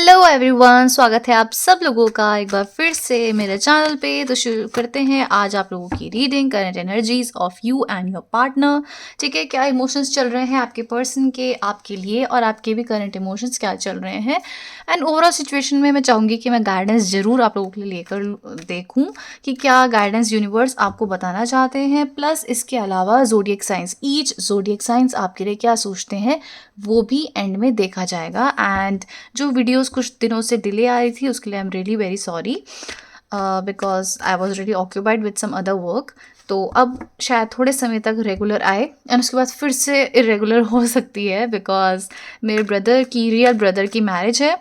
Hello everyone, स्वागत है आप सब लोगों का एक बार फिर से मेरे चैनल पे। तो शुरू करते हैं आज आप लोगों की reading current energies of you and your partner. ठीक है, क्या इमोशंस चल रहे हैं आपके पर्सन के आपके लिए और आपके भी करंट इमोशंस क्या चल रहे हैं। एंड ओवरऑल सिचुएशन में मैं चाहूँगी कि मैं गाइडेंस ज़रूर आप लोगों के लिए लेकर देखूँ कि क्या गाइडेंस यूनिवर्स आपको बताना चाहते हैं। प्लस इसके अलावा zodiac science, each zodiac science आपके लिए क्या सोचते हैं वो भी एंड में देखा जाएगा। एंड जो वीडियोस कुछ दिनों से डिले आ रही थी उसके लिए I am really very sorry because I was really occupied with some other work. तो अब शायद थोड़े समय तक रेगुलर आए एंड उसके बाद फिर से इरेगुलर हो सकती है बिकॉज मेरे ब्रदर की, रियल ब्रदर की मैरिज है।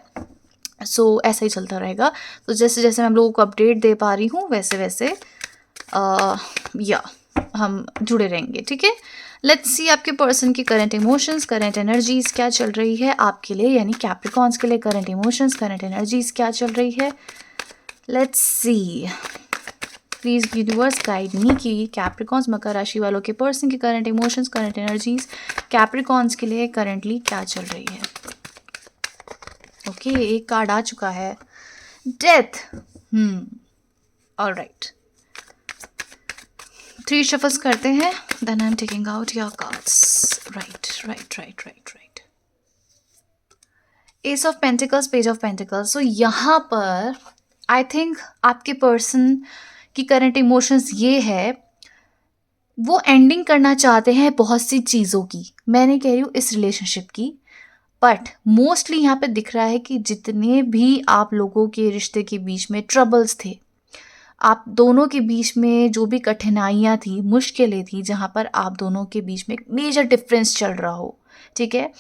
सो ऐसा ही चलता रहेगा। तो जैसे जैसे मैं आप लोगों को अपडेट दे पा रही हूँ वैसे वैसे या हम जुड़े रहेंगे। ठीक है, लेट्स सी आपके पर्सन की करंट इमोशंस, करंट एनर्जीज क्या चल रही है आपके लिए, यानी कैप्रिकॉन्स के लिए करंट इमोशंस, करंट एनर्जीज क्या चल रही है। Let's see, please universe guide me कि कैप्रिकॉन्स, मकर राशि वालों के पर्सन की current emotions, current energies Capricorns के लिए करंटली क्या चल रही है। ओके, एक कार्ड आ चुका है, डेथ। ऑलराइट, 3 शफल्स करते हैं, then I am taking out your cards. Right. Ace of pentacles, page of pentacles. So यहाँ पर आई थिंक आपके पर्सन की करंट इमोशंस ये है, वो एंडिंग करना चाहते हैं बहुत सी चीज़ों की। मैं नहीं कह रही हूँ इस रिलेशनशिप की, बट मोस्टली यहाँ पे दिख रहा है कि जितने भी आप लोगों के रिश्ते के बीच में ट्रबल्स थे, आप दोनों के बीच में जो भी कठिनाइयाँ थी, मुश्किलें थी, जहाँ पर आप दोनों के बीच में एक मेजर डिफरेंस चल रहा हो, ठीक है,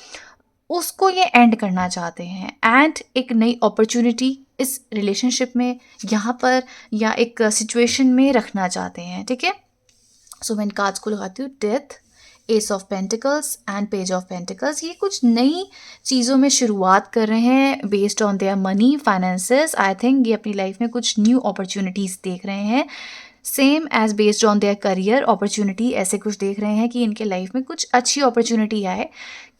उसको ये एंड करना चाहते हैं एंड एक नई अपॉर्चुनिटी इस रिलेशनशिप में यहाँ पर या एक सिचुएशन में रखना चाहते हैं। ठीक है, सो मैं इन कार्ड्स को लगाती हूँ, death, S of pentacles and page of pentacles. ये कुछ नई चीज़ों में शुरुआत कर रहे हैं based on their money, finances. I think ये अपनी लाइफ में कुछ न्यू अपॉर्चुनिटीज़ देख रहे हैं, same as based on their career opportunity. ऐसे कुछ देख रहे हैं कि इनके लाइफ में कुछ अच्छी अपॉर्चुनिटी आए।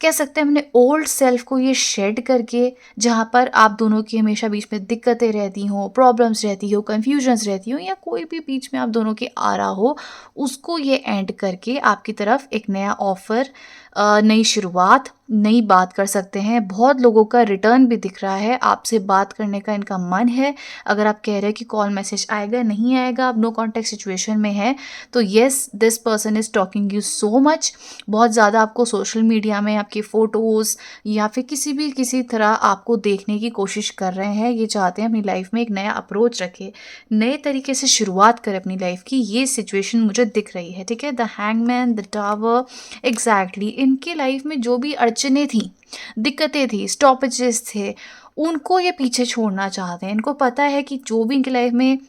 कह सकते हैं अपने ओल्ड सेल्फ को ये शेड करके, जहाँ पर आप दोनों की हमेशा बीच में दिक्कतें रहती हों, प्रॉब्लम्स रहती हो, कन्फ्यूजन्स रहती हो, या कोई भी बीच में आप दोनों के आ रहा हो, उसको ये एंड करके आपकी तरफ एक नया ऑफर, नई शुरुआत, नई बात कर सकते हैं। बहुत लोगों का रिटर्न भी दिख रहा है, आपसे बात करने का इनका मन है। अगर आप कह रहे हैं कि कॉल मैसेज आएगा नहीं आएगा, आप नो कॉन्टैक्ट सिचुएशन में है, तो yes, this person is talking you so much. बहुत ज़्यादा आपको सोशल मीडिया में आपकी फ़ोटोज़ या फिर किसी तरह आपको देखने की कोशिश कर रहे हैं। ये चाहते हैं अपनी लाइफ में एक नया अप्रोच रखे, नए तरीके से शुरुआत करें अपनी लाइफ की। ये सिचुएशन मुझे दिख रही है। ठीक है, the hangman, the tower, exactly इनकी लाइफ में जो भी अड़चने थी, दिक्कतें थी, स्टॉपेजेस थे, उनको ये पीछे छोड़ना चाहते हैं। इनको पता है कि जो भी इनकी लाइफ में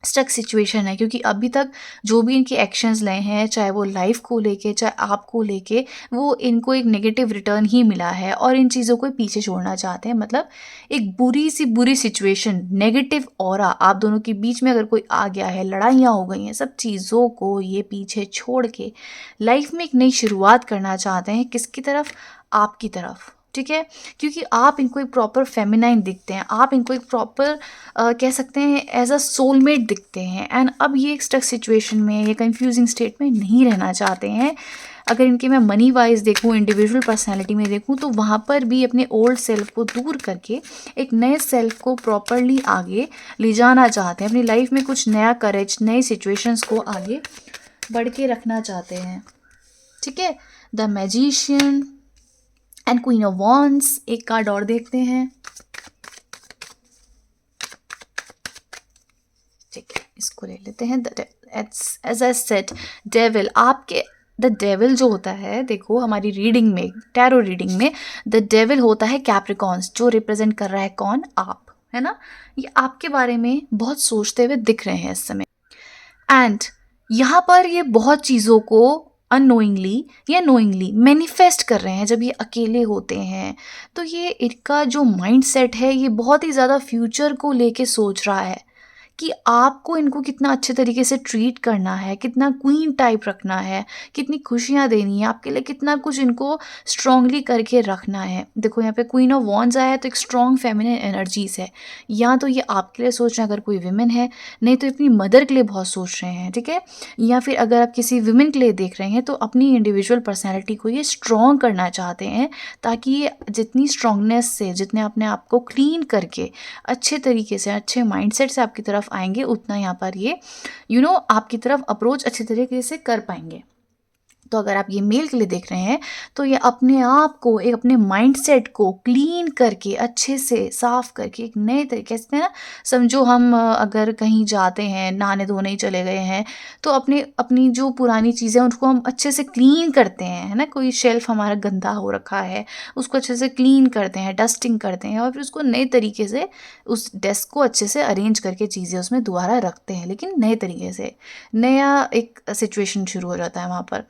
स्टक सिचुएशन है, क्योंकि अभी तक जो भी इनके एक्शंस ले हैं, चाहे वो लाइफ को लेके चाहे आपको लेके, वो इनको एक नेगेटिव रिटर्न ही मिला है और इन चीज़ों को पीछे छोड़ना चाहते हैं। मतलब एक बुरी सिचुएशन, नेगेटिव ऑरा आप दोनों के बीच में अगर कोई आ गया है, लड़ाइयाँ हो गई हैं, सब चीज़ों को ये पीछे छोड़ के लाइफ में एक नई शुरुआत करना चाहते हैं। किसकी तरफ? आपकी तरफ। ठीक है, क्योंकि आप इनको एक प्रॉपर फेमिनाइन दिखते हैं, आप इनको एक प्रॉपर कह सकते हैं एज अ सोलमेट दिखते हैं। एंड अब ये एक स्टक सिचुएशन में, ये कंफ्यूजिंग स्टेट में नहीं रहना चाहते हैं। अगर इनके मैं मनी वाइज देखूँ, इंडिविजुअल पर्सनैलिटी में देखूँ, तो वहाँ पर भी अपने ओल्ड सेल्फ को दूर करके एक नए सेल्फ को प्रॉपरली आगे ले जाना चाहते हैं। अपनी लाइफ में कुछ नया करेज, नई सिचुएशंस को आगे बढ़ के रखना चाहते हैं। ठीक है, the magician and queen of wands. एक कार्ड और देखते हैं। ठीक है, इसको ले लेते हैं। एज आई सेड, डेविल, आपके द डेविल जो होता है, देखो हमारी रीडिंग में, टैरो रीडिंग में, द डेविल होता है कैप्रिकॉन्स, जो रिप्रेजेंट कर रहा है कौन? आप, है ना। ये आपके बारे में बहुत सोचते हुए दिख रहे हैं इस समय। एंड यहाँ पर ये बहुत चीज़ों को अननोइंगली या नोइंगली मैनिफेस्ट कर रहे हैं। जब ये अकेले होते हैं तो ये इनका जो माइंडसेट है, ये बहुत ही ज़्यादा फ्यूचर को लेके सोच रहा है कि आपको इनको कितना अच्छे तरीके से ट्रीट करना है, कितना क्वीन टाइप रखना है, कितनी खुशियाँ देनी है, आपके लिए कितना कुछ इनको स्ट्रांगली करके रखना है। देखो यहाँ पे क्वीन ऑफ वॉन्ड्स आया है, तो एक स्ट्रॉन्ग फेमिनिन एनर्जीज़ है। या तो ये आपके लिए सोच रहे हैं अगर कोई विमेन है, नहीं तो अपनी मदर के लिए बहुत सोच रहे हैं, ठीक है। या फिर अगर आप किसी विमेन के लिए देख रहे हैं तो अपनी इंडिविजुअल पर्सनैलिटी को ये स्ट्रॉन्ग करना चाहते हैं, ताकि ये जितनी स्ट्रांगनेस से, जितने अपने आप को क्लीन करके अच्छे तरीके से, अच्छे माइंडसेट से आपकी तरफ आएंगे, उतना यहाँ पर ये आपकी तरफ अप्रोच अच्छे तरीके से कर पाएंगे। तो अगर आप ये मेल के लिए देख रहे हैं तो ये अपने आप को, एक अपने माइंडसेट को क्लीन करके, अच्छे से साफ करके, एक नए तरीके से ना, समझो हम अगर कहीं जाते हैं, नहाने धोने ही चले गए हैं, तो अपनी जो पुरानी चीज़ें उनको हम अच्छे से क्लीन करते हैं, है ना। कोई शेल्फ हमारा गंदा हो रखा है, उसको अच्छे से क्लीन करते हैं, डस्टिंग करते हैं, और फिर उसको नए तरीके से, उस डेस्क को अच्छे से अरेंज करके चीज़ें उसमें दोबारा रखते हैं, लेकिन नए तरीके से, नया एक सिचुएशन शुरू हो जाता है वहाँ पर।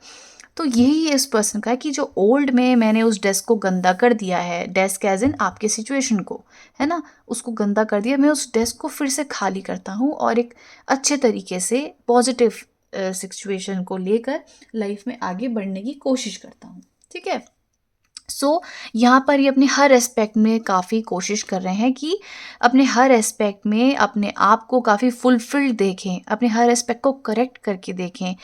तो यही इस पर्सन का है कि जो ओल्ड में मैंने उस डेस्क को गंदा कर दिया है, डेस्क एज इन आपके सिचुएशन को, है ना, उसको गंदा कर दिया, मैं उस डेस्क को फिर से खाली करता हूँ और एक अच्छे तरीके से पॉजिटिव सिचुएशन को लेकर लाइफ में आगे बढ़ने की कोशिश करता हूँ, ठीक है। यहाँ पर ये अपने हर एस्पेक्ट में काफ़ी कोशिश कर रहे हैं कि अपने हर एस्पेक्ट में अपने आप को काफ़ी फुलफिल्ड देखें, अपने हर एस्पेक्ट को करेक्ट करके देखें।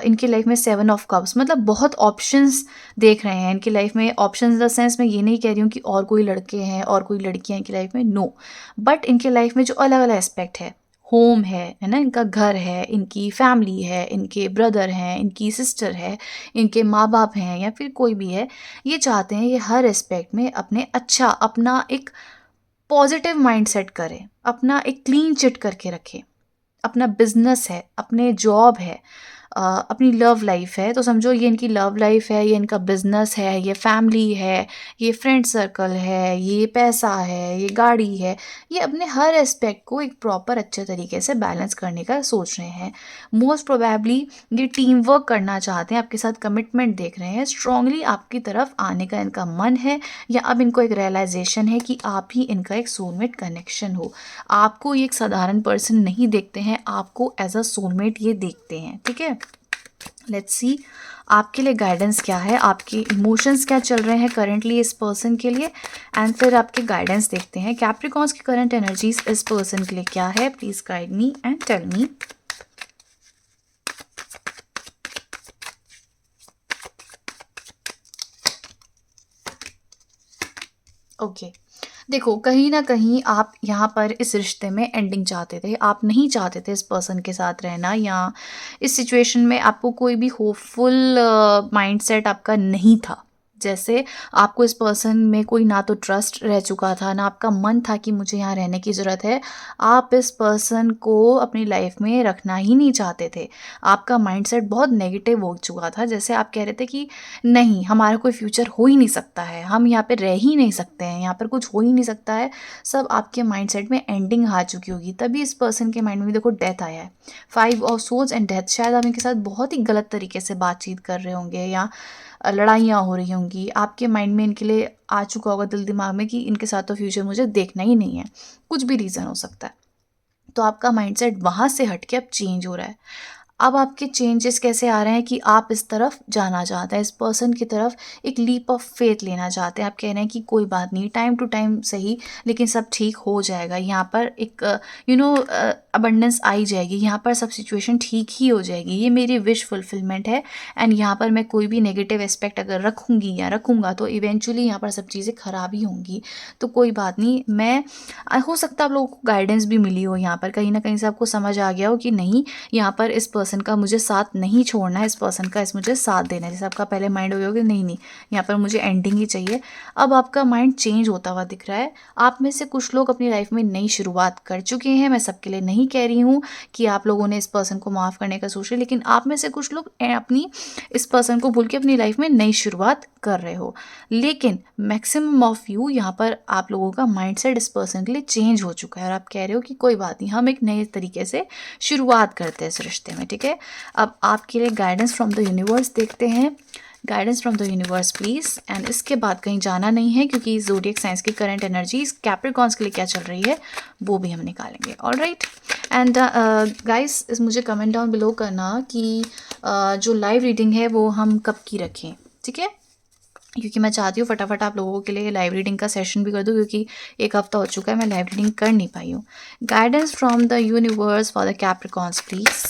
इनकी लाइफ में 7 ऑफ कप्स, मतलब बहुत ऑप्शंस देख रहे हैं इनकी लाइफ में। ऑप्शंस इन द सेंस, मैं ये नहीं कह रही हूँ कि और कोई लड़के हैं और कोई लड़कियाँ इनकी लाइफ में, नो, बट इनके लाइफ में जो अलग अलग एस्पेक्ट है, होम है ना, इनका घर है, इनकी फैमिली है, इनके ब्रदर हैं, इनकी सिस्टर है, इनके माँ बाप हैं, या फिर कोई भी है, ये चाहते हैं ये हर एस्पेक्ट में अपना एक पॉजिटिव माइंडसेट करें, अपना एक क्लीन चिट करके रखें। अपना बिजनेस है, अपने जॉब है, अपनी लव लाइफ है, तो समझो ये इनकी लव लाइफ है, ये इनका बिजनेस है, ये फैमिली है, ये फ्रेंड सर्कल है, ये पैसा है, ये गाड़ी है, ये अपने हर एस्पेक्ट को एक प्रॉपर अच्छे तरीके से बैलेंस करने का सोच रहे हैं। मोस्ट प्रोबेबली ये टीम वर्क करना चाहते हैं, आपके साथ कमिटमेंट देख रहे हैं, स्ट्रांगली आपकी तरफ आने का इनका मन है, या अब इनको एक रियलाइजेशन है कि आप ही इनका एक सोलमेट कनेक्शन हो। आपको ये एक साधारण पर्सन नहीं देखते हैं, आपको एज अ सोलमेट ये देखते हैं, ठीक है। लेट्स सी आपके लिए गाइडेंस क्या है, आपके इमोशंस क्या चल रहे हैं करंटली इस पर्सन के लिए, एंड फिर आपके गाइडेंस देखते हैं। कैप्रिकॉर्न्स की करंट एनर्जीज इस पर्सन के लिए क्या है, please guide me and tell me. Okay, देखो कहीं ना कहीं आप यहाँ पर इस रिश्ते में एंडिंग चाहते थे, आप नहीं चाहते थे इस पर्सन के साथ रहना, या इस सिचुएशन में आपको कोई भी होपफुल माइंडसेट आपका नहीं था। जैसे आपको इस पर्सन में कोई ना तो ट्रस्ट रह चुका था, ना आपका मन था कि मुझे यहाँ रहने की ज़रूरत है। आप इस पर्सन को अपनी लाइफ में रखना ही नहीं चाहते थे, आपका माइंडसेट बहुत नेगेटिव हो चुका था। जैसे आप कह रहे थे कि नहीं, हमारा कोई फ्यूचर हो ही नहीं सकता है, हम यहाँ पे रह ही नहीं सकते हैं, यहाँ पर कुछ हो ही नहीं सकता है, सब आपके माइंडसेट में एंडिंग आ चुकी होगी। तभी इस पर्सन के माइंड में देखो डेथ आया है, 5 ऑफ सोर्ड्स एंड डेथ। शायद आप इनके साथ बहुत ही गलत तरीके से बातचीत कर रहे होंगे, या लड़ाइयाँ हो रही होंगी, आपके माइंड में इनके लिए आ चुका होगा दिल दिमाग में कि इनके साथ तो फ्यूचर मुझे देखना ही नहीं है। कुछ भी रीज़न हो सकता है, तो आपका माइंडसेट वहाँ से हट के अब चेंज हो रहा है। अब आपके चेंजेस कैसे आ रहे हैं कि आप इस तरफ जाना चाहते हैं, इस पर्सन की तरफ एक लीप ऑफ फेथ लेना चाहते हैं। आप कह रहे हैं कि कोई बात नहीं, टाइम टू टाइम सही, लेकिन सब ठीक हो जाएगा। यहाँ पर एक अबंडेंस आई जाएगी, यहाँ पर सब सिचुएशन ठीक ही हो जाएगी, ये मेरी विश फुलफिलमेंट है। एंड यहाँ पर मैं कोई भी नेगेटिव एस्पेक्ट अगर रखूँगी या रखूँगा तो इवेंचुअली यहाँ पर सब चीज़ें ख़राब ही होंगी। तो कोई बात नहीं, मैं हो सकता है आप लोगों को गाइडेंस भी मिली हो, यहाँ पर कहीं ना कहीं से आपको समझ आ गया हो कि नहीं, यहाँ पर इस पर्सन का मुझे साथ नहीं छोड़ना है, इस पर्सन का मुझे साथ देना है। जैसे आपका पहले माइंड हो गया कि नहीं नहीं, यहाँ पर मुझे एंडिंग ही चाहिए। अब आपका माइंड चेंज होता हुआ दिख रहा है। आप में से कुछ लोग अपनी लाइफ में नई शुरुआत कर चुके हैं, मैं सबके लिए नहीं कह रही हूँ कि आप लोगों ने इस पर्सन को माफ़ करने का सोच लिया, लेकिन आप में से कुछ लोग अपनी इस पर्सन को भूल के अपनी लाइफ में नई शुरुआत कर रहे हो। लेकिन मैक्सिमम ऑफ यू, यहाँ पर आप लोगों का माइंडसेट इस पर्सन के लिए चेंज हो चुका है, और आप कह रहे हो कि कोई बात नहीं, हम एक नए तरीके से शुरुआत करते हैं इस रिश्ते में, ठीक है। अब आपके लिए गाइडेंस फ्रॉम द यूनिवर्स देखते हैं। Guidance from the universe please. And इसके बाद कहीं जाना नहीं है क्योंकि ज़ोडिएक साइंस की करंट एनर्जीज कैप्रिकॉन्स के लिए क्या चल रही है वो भी हम निकालेंगे। ऑलराइट। एंड गाइस मुझे कमेंट डाउन बिलो करना कि जो लाइव रीडिंग है वो हम कब की रखें, ठीक है, क्योंकि मैं चाहती हूँ फटाफट आप लोगों के लिए लाइव रीडिंग का सेशन भी कर दूँ, क्योंकि एक हफ्ता हो चुका है मैं लाइव रीडिंग कर नहीं पाई हूँ। Guidance from the universe for the Capricorns please.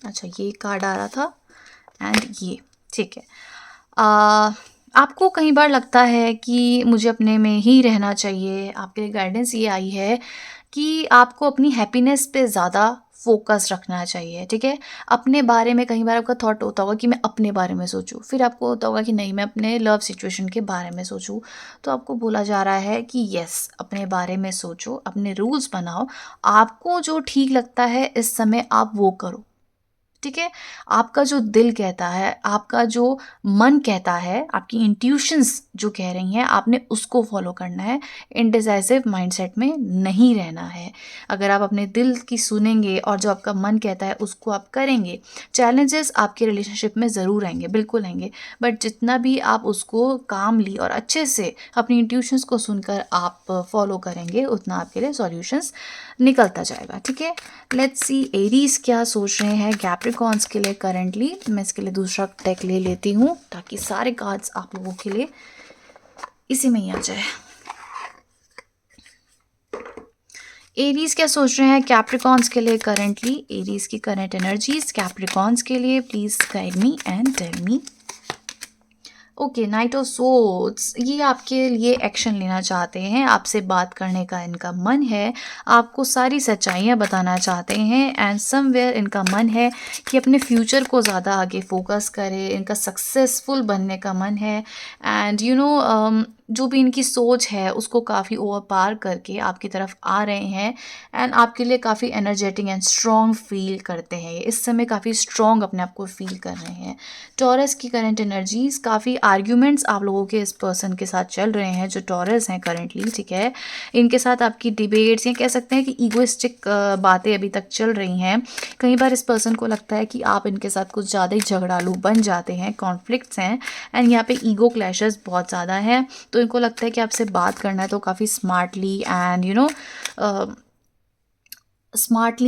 अच्छा, ये कार्ड आ रहा था एंड ये, ठीक है। आपको कई बार लगता है कि मुझे अपने में ही रहना चाहिए। आपके लिए गाइडेंस ये आई है कि आपको अपनी हैप्पीनेस पे ज़्यादा फोकस रखना चाहिए, ठीक है। अपने बारे में कई बार आपका थॉट होता होगा कि मैं अपने बारे में सोचूं, फिर आपको होता होगा कि नहीं मैं अपने लव सिचुएशन के बारे में सोचूं। तो आपको बोला जा रहा है कि यस, अपने बारे में सोचो, अपने रूल्स बनाओ, आपको जो ठीक लगता है इस समय आप वो करो, ठीक है। आपका जो दिल कहता है, आपका जो मन कहता है, आपकी इंट्यूशंस जो कह रही हैं, आपने उसको फॉलो करना है। इनडिसाइसिव माइंडसेट में नहीं रहना है। अगर आप अपने दिल की सुनेंगे और जो आपका मन कहता है उसको आप करेंगे, चैलेंजेस आपके रिलेशनशिप में ज़रूर आएंगे, बिल्कुल आएंगे, बट जितना भी आप उसको कामली और अच्छे से अपनी इंट्यूशंस को सुनकर आप फॉलो करेंगे उतना आपके लिए सॉल्यूशंस निकलता जाएगा, ठीक है। लेट्स सी एरीज क्या सोच रहे हैं कैप्रिकॉन्स के लिए करंटली। मैं इसके लिए दूसरा डेक ले लेती हूँ ताकि सारे कार्ड्स आप लोगों के लिए इसी में ही आ जाए। एरीज क्या सोच रहे हैं कैप्रिकॉन्स के लिए करंटली, एरीज की करंट एनर्जीज कैप्रिकॉन्स के लिए, please guide me and tell me. Okay, knight of swords, ये आपके लिए एक्शन लेना चाहते हैं, आपसे बात करने का इनका मन है, आपको सारी सच्चाइयाँ बताना चाहते हैं एंड समवेयर इनका मन है कि अपने फ्यूचर को ज़्यादा आगे फोकस करें, इनका सक्सेसफुल बनने का मन है। एंड यू नो जो भी इनकी सोच है उसको काफ़ी ओवर पार करके आपकी तरफ आ रहे हैं एंड आपके लिए काफ़ी एनर्जेटिक एंड स्ट्रॉन्ग फील करते हैं। इस समय काफ़ी स्ट्रॉन्ग अपने आप को फील कर रहे हैं। टॉरस की करंट एनर्जीज, काफ़ी आर्ग्यूमेंट्स आप लोगों के इस पर्सन के साथ चल रहे हैं जो टॉरस हैं करंटली, ठीक है। इनके साथ आपकी डिबेट्स या कह सकते हैं कि ईगोइस्टिक बातें अभी तक चल रही हैं। कई बार इस पर्सन को लगता है कि आप इनके साथ कुछ ज़्यादा ही झगड़ालू बन जाते हैं, कॉन्फ्लिक्ट्स हैं एंड यहाँ पे ईगो क्लैशेस बहुत ज़्यादा हैं। तो इनको लगता है कि आपसे बात करना है तो काफ़ी स्मार्टली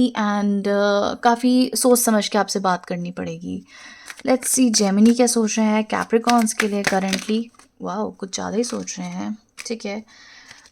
एंड काफ़ी सोच समझ के आपसे बात करनी पड़ेगी। लेट्स सी जेमिनी क्या सोच रहे हैं कैप्रिकॉन्स के लिए करंटली। वाओ, कुछ ज़्यादा ही सोच रहे हैं, ठीक है।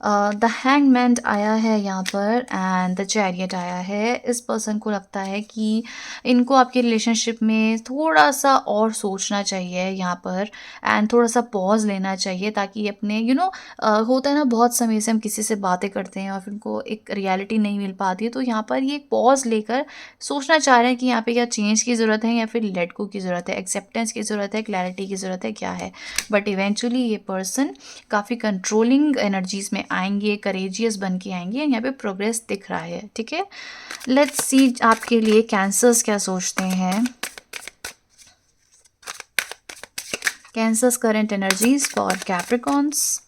द हैंगमैन आया है यहाँ पर एंड द चैरियट आया है। इस पर्सन को लगता है कि इनको आपके रिलेशनशिप में थोड़ा सा और सोचना चाहिए यहाँ पर एंड थोड़ा सा पॉज लेना चाहिए ताकि अपने होता है ना, बहुत समय से हम किसी से बातें करते हैं और फिर उनको एक रियलिटी नहीं मिल पाती है, तो यहाँ पर ये पॉज लेकर सोचना चाह रहे हैं कि यहाँ पे क्या चेंज की ज़रूरत है या फिर लेट गो की ज़रूरत है, एक्सेप्टेंस की ज़रूरत है, क्लैरिटी की ज़रूरत है, क्या है। बट इवेंचुअली ये पर्सन काफ़ी कंट्रोलिंग एनर्जीज में आएंगे, करेजियस बन के आएंगे, यहाँ पे प्रोग्रेस दिख रहा है, ठीक है। लेट्स सी आपके लिए कैंसर्स क्या सोचते हैं। Cancers current energies for Capricorns.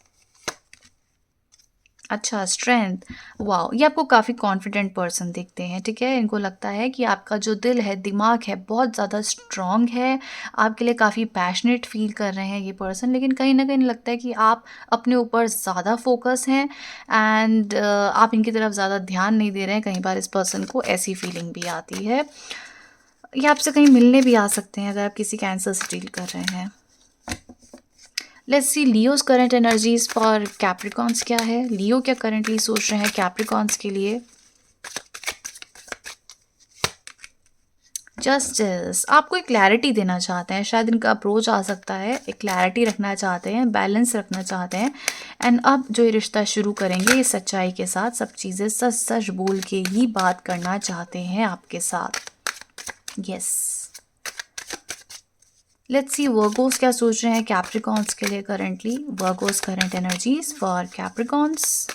अच्छा, स्ट्रेंथ, वाओ, ये आपको काफ़ी कॉन्फिडेंट पर्सन दिखते हैं, ठीक है। इनको लगता है कि आपका जो दिल है, दिमाग है, बहुत ज़्यादा स्ट्रॉन्ग है, आपके लिए काफ़ी पैशनेट फील कर रहे हैं ये पर्सन, लेकिन कहीं ना कहीं लगता है कि आप अपने ऊपर ज़्यादा फोकस हैं एंड आप इनकी तरफ ज़्यादा ध्यान नहीं दे रहे हैं। कई बार इस पर्सन को ऐसी फीलिंग भी आती है। ये आपसे कहीं मिलने भी आ सकते हैं अगर आप किसी कैंसर से डील कर रहे हैं। Let's see Leos current energies for Capricorns क्या है। लियो क्या करंटली सोच रहे हैं कैप्रिकॉन्स के लिए। जस्टिस, आपको एक क्लैरिटी देना चाहते हैं, शायद इनका अप्रोच आ सकता है, एक क्लैरिटी रखना चाहते हैं, बैलेंस रखना चाहते हैं एंड अब जो ये रिश्ता शुरू करेंगे ये सच्चाई के साथ, सब चीज़ें सच सच बोल के ही बात करना चाहते हैं आपके साथ। यस। लेट्स सी वर्गोस क्या सोच रहे हैं कैप्रिकॉन्स के लिए currently. Virgo's current energies for Capricorns.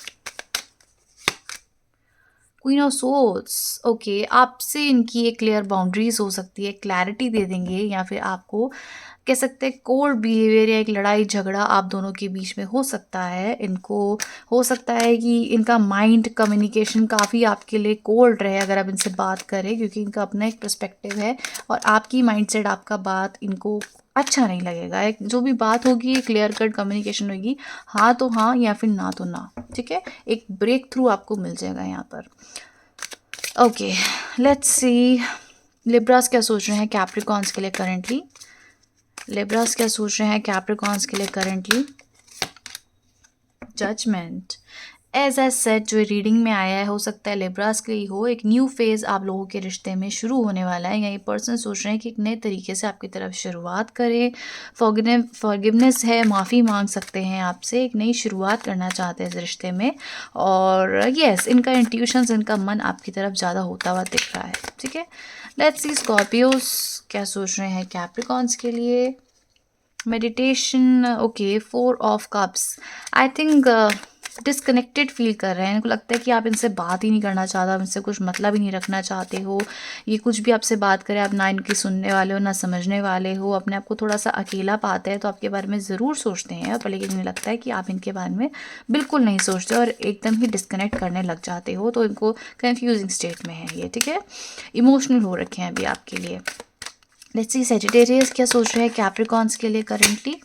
Queen of swords, okay, आपसे इनकी एक क्लियर बाउंड्रीज हो सकती है, क्लैरिटी दे देंगे या फिर आपको कह सकते हैं कोल्ड बिहेवियर या एक लड़ाई झगड़ा आप दोनों के बीच में हो सकता है। इनको हो सकता है कि इनका माइंड कम्युनिकेशन काफ़ी आपके लिए कोल्ड रहे अगर आप इनसे बात करें, क्योंकि इनका अपना एक पर्सपेक्टिव है और आपकी माइंडसेट, आपका बात इनको अच्छा नहीं लगेगा। एक जो भी बात होगी एक क्लियर कट कम्युनिकेशन होगी, हाँ तो हाँ या फिर ना तो ना, ठीक है। एक ब्रेक थ्रू आपको मिल जाएगा यहाँ पर। ओके, लेट्स सी लिब्रास क्या सोच रहे हैं कैप्रिकॉन्स के लिए करेंटली। लिब्रास क्या सोच रहे हैं कैप्रिकॉन्स के लिए currently. Judgement. As I said, जो रीडिंग में आया है हो सकता है लिब्रास के लिए हो, एक न्यू फेज आप लोगों के रिश्ते में शुरू होने वाला है, या ये पर्सन सोच रहे हैं कि एक नए तरीके से आपकी तरफ शुरुआत करें। फॉरगिवनेस है, माफ़ी मांग सकते हैं आपसे, एक नई शुरुआत करना चाहते हैं इस रिश्ते में। और यस, इनका इंट्यूशंस, इनका मन आपकी तरफ ज़्यादा होता हुआ दिख रहा है, ठीक है। लेट्स सी स्कॉर्पियोस क्या सोच रहे हैं कैप्रिकॉन्स के लिए। Meditation, okay, 4 of cups. I think disconnected feel कर रहे हैं, इनको लगता है कि आप इनसे बात ही नहीं करना चाहते, आप इनसे कुछ मतलब ही नहीं रखना चाहते हो। ये कुछ भी आपसे बात करें, आप ना इनकी सुनने वाले हो ना समझने वाले हो, अपने आप को थोड़ा सा अकेला पाते हैं, तो आपके बारे में ज़रूर सोचते हैं, पर लेकिन इन्हें लगता है कि आप इनके बारे में बिल्कुल नहीं सोचते और एकदम ही डिसकनेक्ट करने लग जाते हो, तो इनको कन्फ्यूजिंग स्टेट में है ये, ठीक है। इमोशनल हो रखे हैं अभी आपके लिए। लेट्स सी सेजिटेरियस क्या सोच रहे हैं कैप्रिकॉन्स के लिए currently.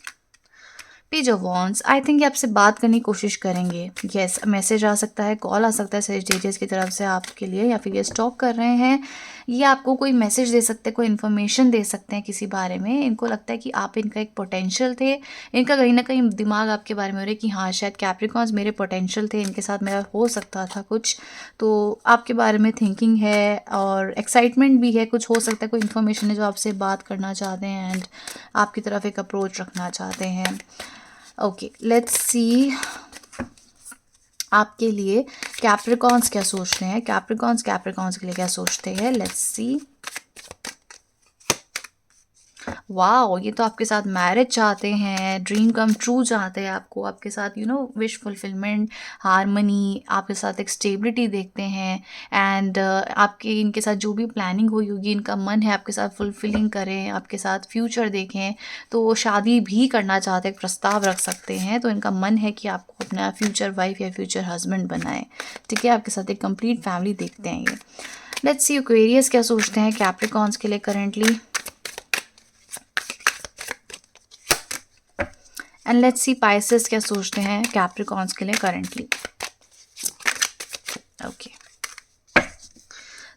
Page of wands. I think ये आपसे बात करने की कोशिश करेंगे। यस, मैसेज आ सकता है, कॉल आ सकता है सेजिटेरियस की तरफ से आपके लिए, या फिर ये स्टॉक कर रहे हैं, ये आपको कोई मैसेज दे सकते हैं, कोई इन्फॉर्मेशन दे सकते हैं किसी बारे में। इनको लगता है कि आप इनका एक पोटेंशियल थे, इनका कहीं ना कहीं दिमाग आपके बारे में हो रहा है कि हाँ शायद कैप्रिकॉन्स मेरे पोटेंशियल थे, इनके साथ मेरा हो सकता था कुछ, तो आपके बारे में थिंकिंग है और एक्साइटमेंट भी है। कुछ हो सकता है कोई इन्फॉर्मेशन है जो आपसे बात करना चाहते हैं एंड आपकी तरफ एक अप्रोच रखना चाहते हैं। ओके, लेट्स सी आपके लिए कैप्रिकॉन्स क्या सोचते हैं। कैप्रिकॉन्स के लिए क्या सोचते हैं, लेट्स सी। वाओ, ये तो आपके साथ मैरिज चाहते हैं, ड्रीम कम ट्रू चाहते हैं आपको, आपके साथ विश फुलफिलमेंट, हारमनी, आपके साथ एक स्टेबिलिटी देखते हैं। एंड आपके इनके साथ जो भी प्लानिंग हुई होगी, इनका मन है आपके साथ फुलफिलिंग करें, आपके साथ फ्यूचर देखें, तो शादी भी करना चाहते हैं, प्रस्ताव रख सकते हैं, तो इनका मन है कि आपको अपना फ्यूचर वाइफ या फ्यूचर हस्बैंड बनाए, ठीक है। आपके साथ एक कंप्लीट फैमिली देखते हैं ये। लेट्स सी एक्वेरियस क्या सोचते हैं कैप्रिकॉन्स के लिए currently. And let's see Pisces क्या सोचते हैं कैप्रिकॉन्स के लिए करेंटली। ओके,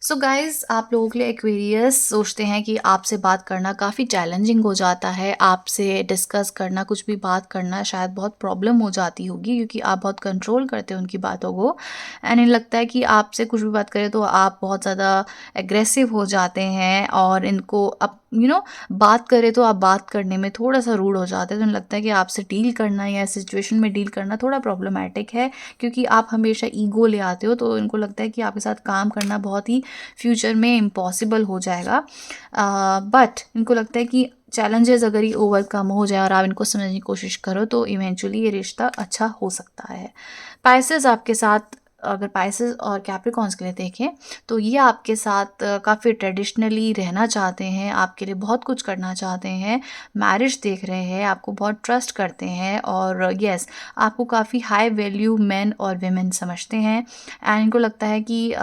सो गाइज, आप लोगों के लिए एक्वेरियस सोचते हैं कि आपसे बात करना काफ़ी चैलेंजिंग हो जाता है, आपसे डिस्कस करना, कुछ भी बात करना शायद बहुत प्रॉब्लम हो जाती होगी, क्योंकि आप बहुत कंट्रोल करते हो उनकी बातों को। एंड इन्हें लगता है कि आपसे कुछ भी बात करें तो आप बहुत ज़्यादा एग्रेसिव हो जाते हैं, और इनको अब बात करें तो आप बात करने में थोड़ा सा रूड हो जाते हैं, तो इन्हें लगता है कि आपसे डील करना या सिचुएशन में डील करना थोड़ा प्रॉब्लमैटिक है, क्योंकि आप हमेशा ईगो ले आते हो, तो इनको लगता है कि आपके साथ काम करना बहुत ही फ्यूचर में इम्पॉसिबल हो जाएगा। बट इनको लगता है कि चैलेंजेस अगर ये ओवरकम हो जाए और आप इनको समझने की कोशिश करो, तो इवेंचुअली ये रिश्ता अच्छा हो सकता है। पाइसेस आपके साथ, अगर पाइसेस और कैप्रिकॉन्स के लिए देखें, तो ये आपके साथ काफ़ी ट्रेडिशनली रहना चाहते हैं, आपके लिए बहुत कुछ करना चाहते हैं, मैरिज देख रहे हैं, आपको बहुत ट्रस्ट करते हैं, और यस, आपको काफ़ी हाई वैल्यू मेन और वेमेन समझते हैं। एंड इनको लगता है कि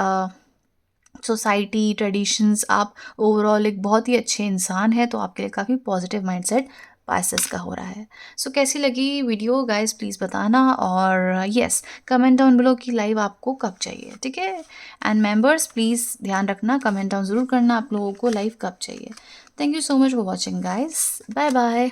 सोसाइटी, ट्रेडिशंस, आप ओवरऑल एक बहुत ही अच्छे इंसान हैं, तो आपके लिए काफ़ी पॉजिटिव माइंडसेट पाइसेस का हो रहा है। सो कैसी लगी वीडियो गाइस, प्लीज़ बताना, और यस, कमेंट डाउन बिलो कि लाइव आपको कब चाहिए, ठीक है। एंड मेंबर्स प्लीज़ ध्यान रखना, कमेंट डाउन ज़रूर करना आप लोगों को लाइव कब चाहिए। Thank you so much for watching guys, bye bye.